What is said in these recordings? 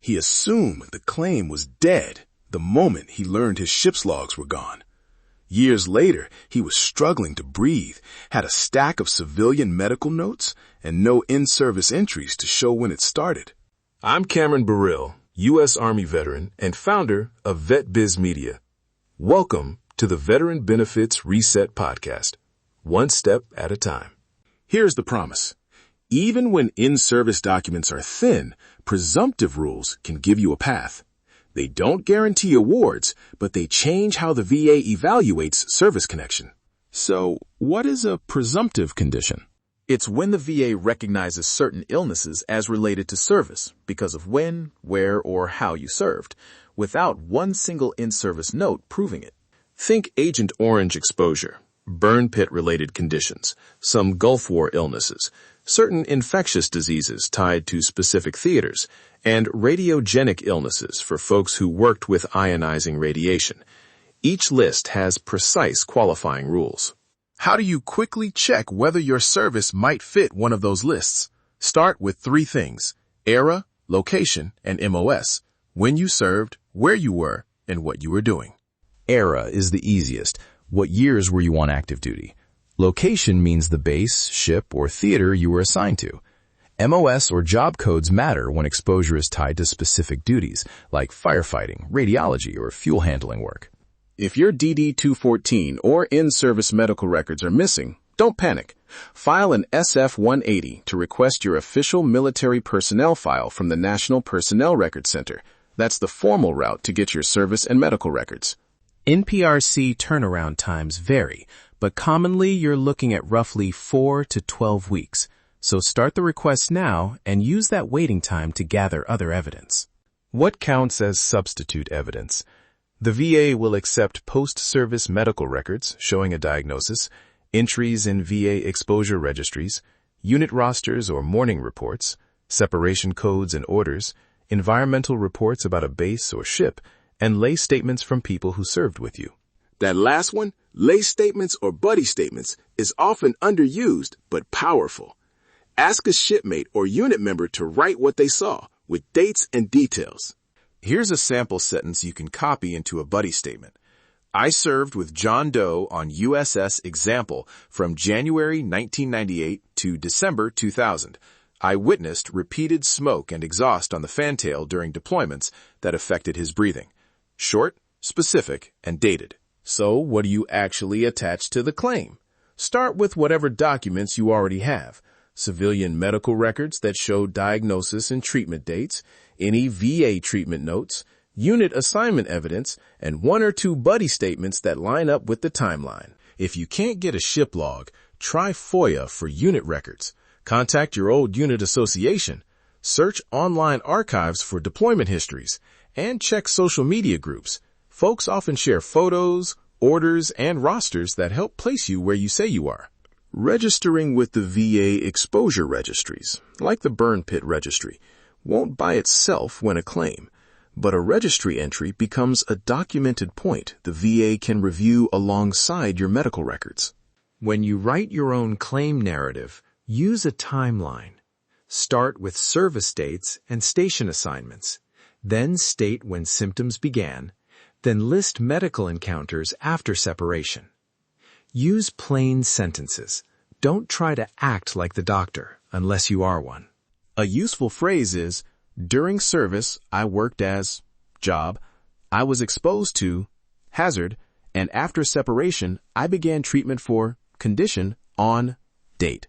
He assumed the claim was dead the moment he learned his ship's logs were gone. Years later, he was struggling to breathe, had a stack of civilian medical notes, and no in-service entries to show when it started. I'm Cameron Burrell, U.S. Army veteran and founder of VetBiz Media. Welcome to the Veteran Benefits Reset Podcast, one step at a time. Here's the promise. Even when in-service documents are thin, presumptive rules can give you a path. They don't guarantee awards, but they change how the VA evaluates service connection. So, what is a presumptive condition? It's when the VA recognizes certain illnesses as related to service because of when, where, or how you served, without one single in-service note proving it. Think Agent Orange exposure, burn pit-related conditions, some Gulf War illnesses, certain infectious diseases tied to specific theaters, and radiogenic illnesses for folks who worked with ionizing radiation. Each list has precise qualifying rules. How do you quickly check whether your service might fit one of those lists? Start with 3 things: era, location, and MOS. When you served, where you were, and what you were doing. Era is the easiest. What years were you on active duty? Location means the base, ship, or theater you were assigned to. MOS or job codes matter when exposure is tied to specific duties, like firefighting, radiology, or fuel handling work. If your DD-214 or in-service medical records are missing, don't panic. File an SF-180 to request your official military personnel file from the National Personnel Records Center. That's the formal route to get your service and medical records. NPRC turnaround times vary, but commonly you're looking at roughly 4 to 12 weeks. So start the request now and use that waiting time to gather other evidence. What counts as substitute evidence? The VA will accept post-service medical records showing a diagnosis, entries in VA exposure registries, unit rosters or morning reports, separation codes and orders, environmental reports about a base or ship, and lay statements from people who served with you. That last one, lay statements or buddy statements, is often underused but powerful. Ask a shipmate or unit member to write what they saw, with dates and details. Here's a sample sentence you can copy into a buddy statement. I served with John Doe on USS Example from January 1998 to December 2000. I witnessed repeated smoke and exhaust on the fantail during deployments that affected his breathing. Short, specific, and dated. So, what do you actually attach to the claim? Start with whatever documents you already have. Civilian medical records that show diagnosis and treatment dates, any VA treatment notes, unit assignment evidence, and 1 or 2 buddy statements that line up with the timeline. If you can't get a ship log, try FOIA for unit records. Contact your old unit association. Search online archives for deployment histories, and check social media groups. Folks often share photos, orders, and rosters that help place you where you say you are. Registering with the VA exposure registries, like the burn pit registry, won't by itself win a claim, but a registry entry becomes a documented point the VA can review alongside your medical records. When you write your own claim narrative, use a timeline. Start with service dates and station assignments, then state when symptoms began, then list medical encounters after separation. Use plain sentences. Don't try to act like the doctor unless you are one. A useful phrase is, during service, I worked as job, I was exposed to hazard, and after separation, I began treatment for condition on date.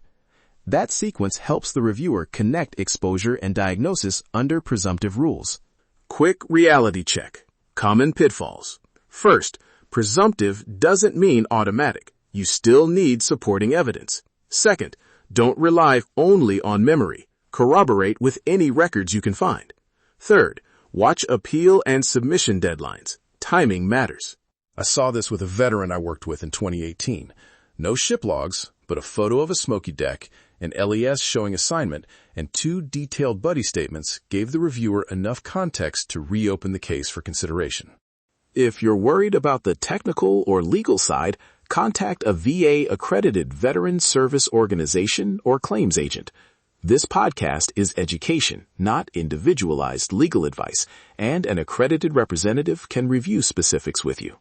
That sequence helps the reviewer connect exposure and diagnosis under presumptive rules. Quick reality check. Common pitfalls. First, presumptive doesn't mean automatic. You still need supporting evidence. Second, don't rely only on memory. Corroborate with any records you can find. Third, watch appeal and submission deadlines. Timing matters. I saw this with a veteran I worked with in 2018. No ship logs, but a photo of a smoky deck, an LES showing assignment, and 2 detailed buddy statements gave the reviewer enough context to reopen the case for consideration. If you're worried about the technical or legal side, contact a VA-accredited veteran service organization or claims agent. This podcast is education, not individualized legal advice, and an accredited representative can review specifics with you.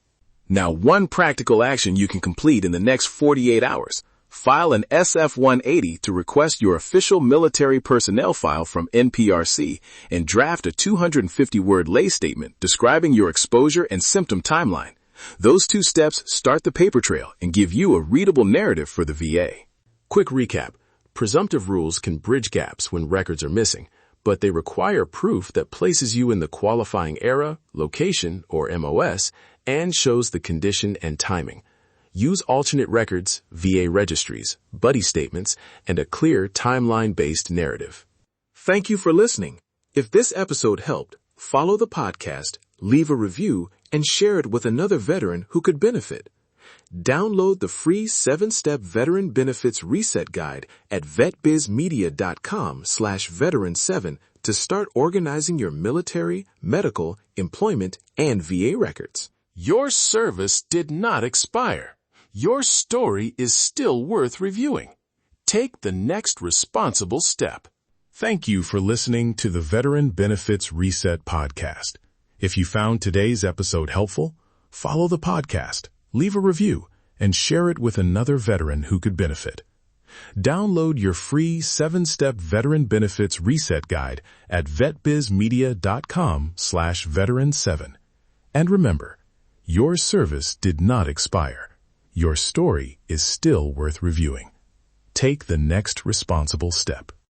Now, one practical action you can complete in the next 48 hours. File an SF-180 to request your official military personnel file from NPRC and draft a 250-word lay statement describing your exposure and symptom timeline. Those 2 steps start the paper trail and give you a readable narrative for the VA. Quick recap. Presumptive rules can bridge gaps when records are missing, but they require proof that places you in the qualifying era, location, or MOS, and shows the condition and timing. Use alternate records, VA registries, buddy statements, and a clear timeline-based narrative. Thank you for listening. If this episode helped, follow the podcast, leave a review, and share it with another veteran who could benefit. Download the free 7-step Veteran Benefits Reset Guide at vetbizmedia.com/veteran7 to start organizing your military, medical, employment, and VA records. Your service did not expire. Your story is still worth reviewing. Take the next responsible step. Thank you for listening to the Veteran Benefits Reset podcast. If you found today's episode helpful, follow the podcast, leave a review, and share it with another veteran who could benefit. Download your free 7-step Veteran Benefits Reset Guide at vetbizmedia.com/veteran7. And remember, your service did not expire. Your story is still worth reviewing. Take the next responsible step.